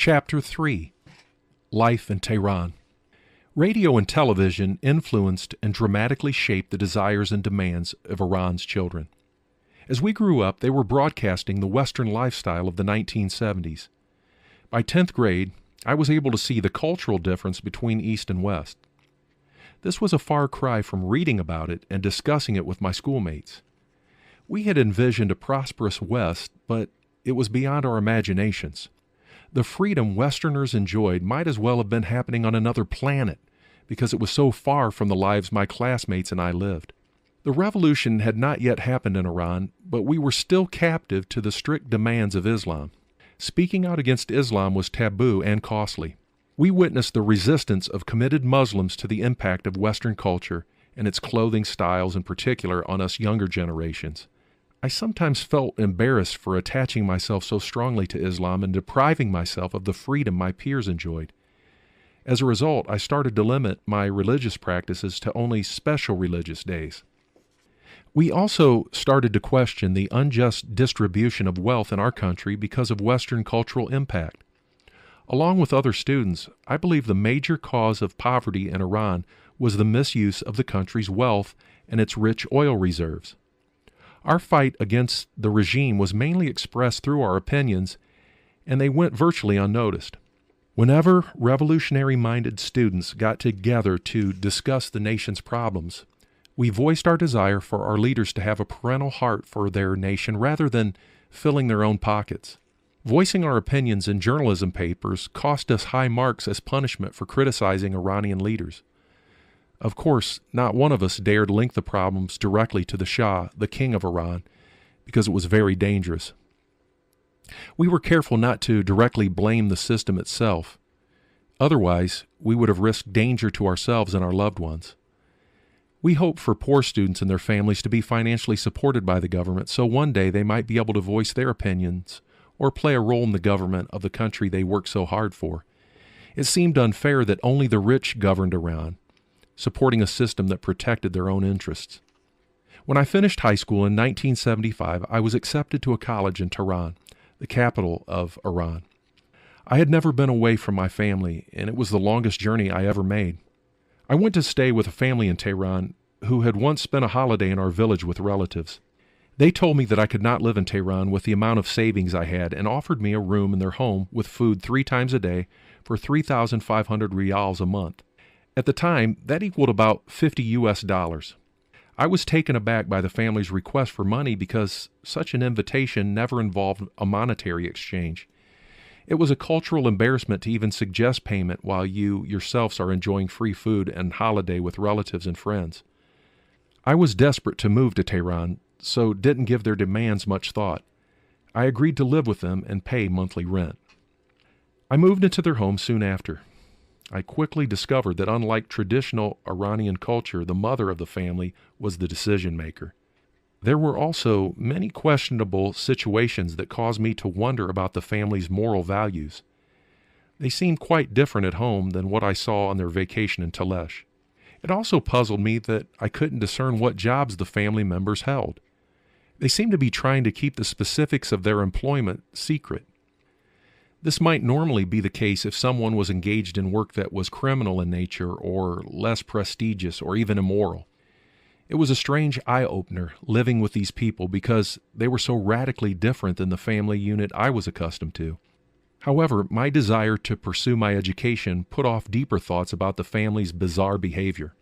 Chapter 3 Life in Tehran. Radio and television influenced and dramatically shaped the desires and demands of Iran's children. As we grew up, they were broadcasting the Western lifestyle of the 1970s. By 10th grade, I was able to see the cultural difference between East and West. This was a far cry from reading about it and discussing it with my schoolmates. We had envisioned a prosperous West, but it was beyond our imaginations. The freedom Westerners enjoyed might as well have been happening on another planet because it was so far from the lives my classmates and I lived. The revolution had not yet happened in Iran, but we were still captive to the strict demands of Islam. Speaking out against Islam was taboo and costly. We witnessed the resistance of committed Muslims to the impact of Western culture and its clothing styles in particular on us younger generations. I sometimes felt embarrassed for attaching myself so strongly to Islam and depriving myself of the freedom my peers enjoyed. As a result, I started to limit my religious practices to only special religious days. We also started to question the unjust distribution of wealth in our country because of Western cultural impact. Along with other students, I believe the major cause of poverty in Iran was the misuse of the country's wealth and its rich oil reserves. Our fight against the regime was mainly expressed through our opinions, and they went virtually unnoticed. Whenever revolutionary-minded students got together to discuss the nation's problems, we voiced our desire for our leaders to have a parental heart for their nation rather than filling their own pockets. Voicing our opinions in journalism papers cost us high marks as punishment for criticizing Iranian leaders. Of course, not one of us dared link the problems directly to the Shah, the king of Iran, because it was very dangerous. We were careful not to directly blame the system itself. Otherwise, we would have risked danger to ourselves and our loved ones. We hope for poor students and their families to be financially supported by the government so one day they might be able to voice their opinions or play a role in the government of the country they work so hard for. It seemed unfair that only the rich governed Iran, supporting a system that protected their own interests. When I finished high school in 1975, I was accepted to a college in Tehran, the capital of Iran. I had never been away from my family, and it was the longest journey I ever made. I went to stay with a family in Tehran who had once spent a holiday in our village with relatives. They told me that I could not live in Tehran with the amount of savings I had and offered me a room in their home with food 3 times a day for 3,500 rials a month. At the time, that equaled about $50 US. I was taken aback by the family's request for money because such an invitation never involved a monetary exchange. It was a cultural embarrassment to even suggest payment while you yourselves are enjoying free food and holiday with relatives and friends. I was desperate to move to Tehran, so didn't give their demands much thought. I agreed to live with them and pay monthly rent. I moved into their home soon after. I quickly discovered that unlike traditional Iranian culture, the mother of the family was the decision maker. There were also many questionable situations that caused me to wonder about the family's moral values. They seemed quite different at home than what I saw on their vacation in Talesh. It also puzzled me that I couldn't discern what jobs the family members held. They seemed to be trying to keep the specifics of their employment secret. This might normally be the case if someone was engaged in work that was criminal in nature or less prestigious or even immoral. It was a strange eye-opener living with these people because they were so radically different than the family unit I was accustomed to. However, my desire to pursue my education put off deeper thoughts about the family's bizarre behavior.